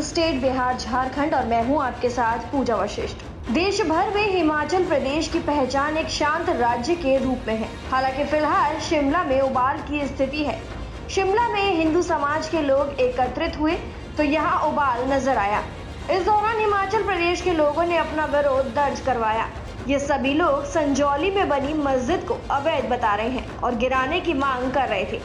State Bihar Jharkhand और मैं हूं आपके साथ पूजा वशिष्ठ। देश भर में हिमाचल प्रदेश की पहचान एक शांत राज्य के रूप में है। हालांकि फिलहाल शिमला में उबाल की स्थिति है। शिमला में हिंदू समाज के लोग एकत्रित हुए तो यहाँ उबाल नजर आया। इस दौरान हिमाचल प्रदेश के लोगों ने अपना विरोध दर्ज करवाया। ये सभी लोग संजौली में बनी मस्जिद को अवैध बता रहे हैं और गिराने की मांग कर रहे थे।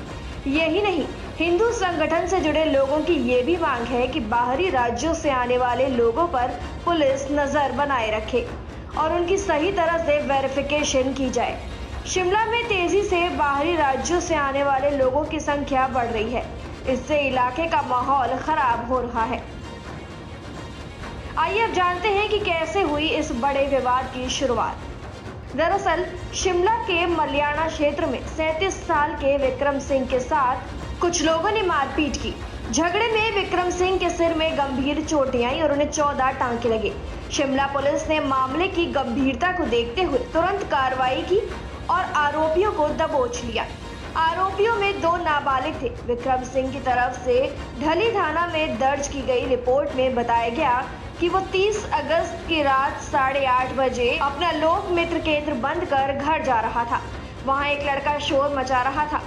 यही नहीं, हिंदू संगठन से जुड़े लोगों की ये भी मांग है कि बाहरी राज्यों से आने वाले लोगों पर पुलिस नजर बनाए रखे और उनकी सही तरह से वेरिफिकेशन की जाए। शिमला में तेजी से बाहरी राज्यों से आने वाले लोगों की संख्या बढ़ रही है। इससे इलाके का माहौल खराब हो रहा है। आइए अब जानते हैं कि कैसे हुई इस बड़े विवाद की शुरुआत। दरअसल शिमला के मलियाना क्षेत्र में 37 साल के विक्रम सिंह के साथ कुछ लोगों ने मारपीट की। झगड़े में विक्रम सिंह के सिर में गंभीर चोटें आई और उन्हें 14 टांके लगे। शिमला पुलिस ने मामले की गंभीरता को देखते हुए तुरंत कार्रवाई की और आरोपियों को दबोच लिया। आरोपियों में 2 नाबालिग थे। विक्रम सिंह की तरफ से ढली थाना में दर्ज की गई रिपोर्ट में बताया गया कि वो 30 अगस्त की रात 8:30 बजे अपना लोक मित्र केंद्र बंद कर घर जा रहा था। वहां एक लड़का शोर मचा रहा था।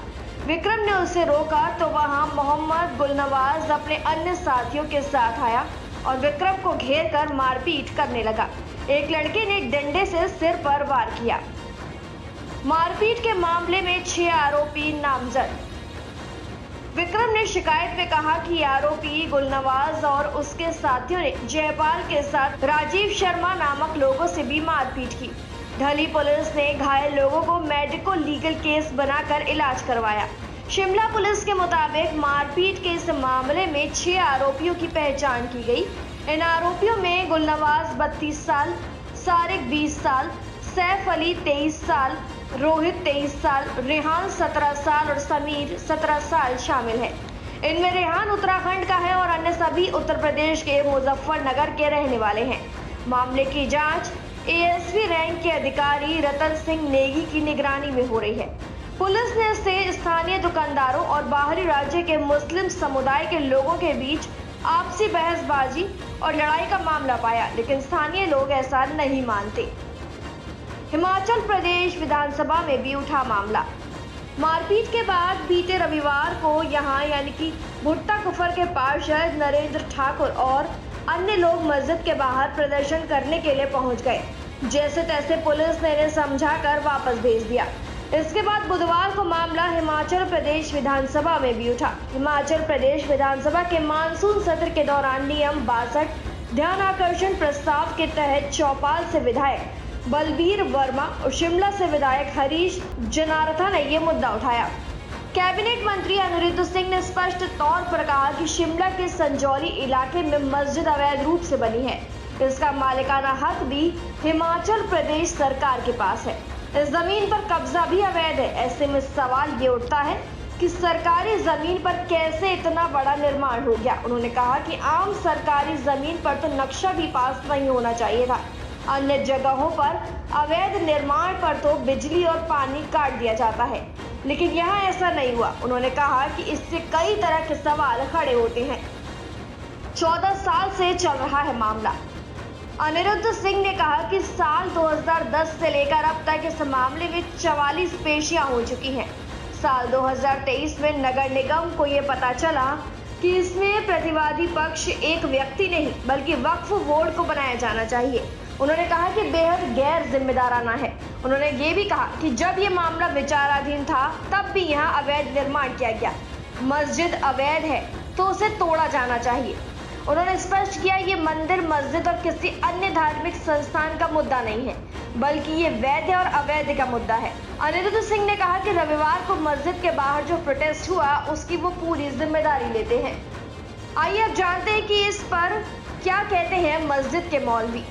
विक्रम ने उसे रोका तो वहां मोहम्मद गुलनवाज अपने अन्य साथियों के साथ आया और विक्रम को घेर कर मारपीट करने लगा। एक लड़के ने डंडे से सिर पर वार किया। मारपीट के मामले में 6 आरोपी नामजद। विक्रम ने शिकायत में कहा कि आरोपी गुलनवाज और उसके साथियों ने जयपाल के साथ राजीव शर्मा नामक लोगों से भी मारपीट की। ढली पुलिस ने घायल लोगों को मेडिको लीगल केस बनाकर इलाज करवाया। शिमला पुलिस के मुताबिक मारपीट के इस मामले में 6 आरोपियों की पहचान की गई। इन आरोपियों में गुलनवाज 32 साल, सारिक 20 साल, सैफ अली 23 साल, रोहित 23 साल, रेहान 17 साल और समीर 17 साल शामिल है। इनमें रेहान उत्तराखंड का है और अन्य सभी उत्तर प्रदेश के मुजफ्फरनगर के रहने वाले हैं। मामले की जांच एएसपी रैंक के अधिकारी रतन सिंह नेगी की निगरानी में हो रही है। पुलिस ने इससे स्थानीय दुकानदारों और बाहरी राज्य के मुस्लिम समुदाय के लोगों के बीच आपसी बहसबाजी और लड़ाई का मामला पाया, लेकिन स्थानीय लोग ऐसा नहीं मानते। हिमाचल प्रदेश विधानसभा में भी उठा मामला। मारपीट के बाद बीते रविवार को यहां यानी कि भुट्टा कुफर के पार्षद नरेंद्र ठाकुर और अन्य लोग मस्जिद के बाहर प्रदर्शन करने के लिए पहुंच गए। जैसे तैसे पुलिस ने इन्हें समझाकर वापस भेज दिया। इसके बाद बुधवार को मामला हिमाचल प्रदेश विधानसभा में भी उठा। हिमाचल प्रदेश विधानसभा के मानसून सत्र के दौरान नियम 62 ध्यान आकर्षण प्रस्ताव के तहत चौपाल से विधायक बलबीर वर्मा और शिमला से विधायक हरीश जनारथा ने ये मुद्दा उठाया। कैबिनेट मंत्री अनिरुद्ध सिंह ने स्पष्ट तौर पर कहा कि शिमला के संजौली इलाके में मस्जिद अवैध रूप से बनी है। इसका मालिकाना हक भी हिमाचल प्रदेश सरकार के पास है। इस जमीन पर कब्जा भी अवैध है। ऐसे में सवाल ये उठता है कि सरकारी जमीन पर कैसे इतना बड़ा निर्माण हो गया। उन्होंने कहा कि आम सरकारी जमीन पर तो नक्शा भी पास नहीं होना चाहिए था। अन्य जगहों पर अवैध निर्माण पर तो बिजली और पानी काट दिया जाता है, लेकिन यहाँ ऐसा नहीं हुआ। उन्होंने कहा कि इससे कई तरह के सवाल खड़े होते हैं। 14 साल से चल रहा है मामला। अनिरुद्ध सिंह ने कहा कि साल 2010 से लेकर अब तक इस मामले में 44 पेशियां हो चुकी हैं। साल 2023 में नगर निगम को ये पता चला कि इसमें प्रतिवादी पक्ष एक व्यक्ति नहीं बल्कि वक्फ बोर्ड को बनाया जाना चाहिए। उन्होंने कहा कि बेहद गैर जिम्मेदाराना है। उन्होंने ये भी कहा कि जब ये मामला विचाराधीन था तब भी यहाँ अवैध निर्माण किया गया। मस्जिद अवैध है तो उसे तोड़ा जाना चाहिए। उन्होंने स्पष्ट किया ये मंदिर, मस्जिद और किसी अन्य धार्मिक संस्थान का मुद्दा नहीं है, बल्कि ये वैध और अवैध का मुद्दा है। अनिरुद्ध सिंह ने कहा कि रविवार को मस्जिद के बाहर जो प्रोटेस्ट हुआ उसकी वो पूरी जिम्मेदारी लेते हैं। आइए अब जानते हैं कि इस पर क्या कहते हैं मस्जिद के मौलवी।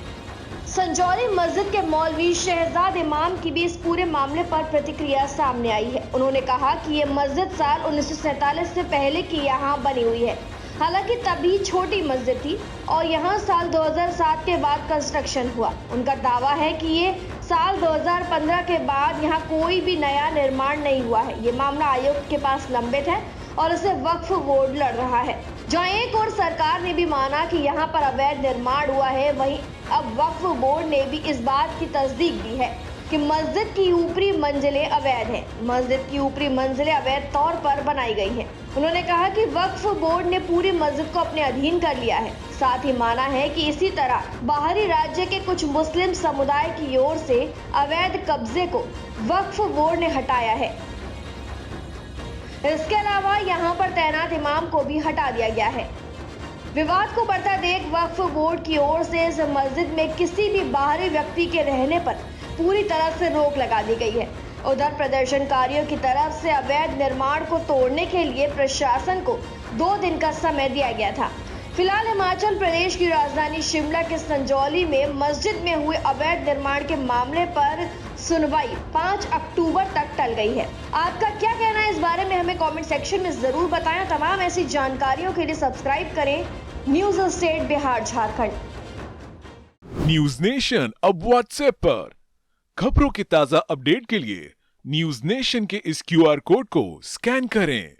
संजौली मस्जिद के मौलवी शहजाद इमाम की भी इस पूरे मामले पर प्रतिक्रिया सामने आई है। उन्होंने कहा कि ये मस्जिद साल 1947 से पहले की यहाँ बनी हुई है। हालांकि तभी छोटी मस्जिद थी और यहाँ साल 2007 के बाद कंस्ट्रक्शन हुआ। उनका दावा है कि ये साल 2015 के बाद यहाँ कोई भी नया निर्माण नहीं हुआ है। ये मामला आयोग के पास लंबित है और इसे वक्फ बोर्ड लड़ रहा है। जहाँ एक और सरकार ने भी माना कि यहाँ पर अवैध निर्माण हुआ है, वहीं अब वक्फ बोर्ड ने भी इस बात की तस्दीक दी है कि मस्जिद की ऊपरी मंजिलें अवैध हैं। मस्जिद की ऊपरी मंजिलें अवैध तौर पर बनाई गई हैं। उन्होंने कहा कि वक्फ बोर्ड ने पूरी मस्जिद को अपने अधीन कर लिया है। साथ ही माना है कि इसी तरह बाहरी राज्य के कुछ मुस्लिम समुदाय की ओर से अवैध कब्जे को वक्फ बोर्ड ने हटाया है। इसके अलावा यहाँ पर तैनात इमाम को भी हटा दिया गया है। विवाद को बढ़ता देख वक्फ बोर्ड की ओर से इस मस्जिद में किसी भी बाहरी व्यक्ति के रहने पर पूरी तरह से रोक लगा दी गई है। उधर प्रदर्शनकारियों की तरफ से अवैध निर्माण को तोड़ने के लिए प्रशासन को 2 दिन का समय दिया गया था। फिलहाल हिमाचल प्रदेश की राजधानी शिमला के संजौली में मस्जिद में हुए अवैध निर्माण के मामले पर सुनवाई 5 अक्टूबर तक टल गई है। आपका क्या कहना है इस बारे में हमें कमेंट सेक्शन में जरूर बताएं। तमाम ऐसी जानकारियों के लिए सब्सक्राइब करें news state Bihar Jharkhand. News nation अब व्हाट्सएप पर खबरों के ताजा अपडेट के लिए न्यूज नेशन के इस QR कोड को स्कैन करें।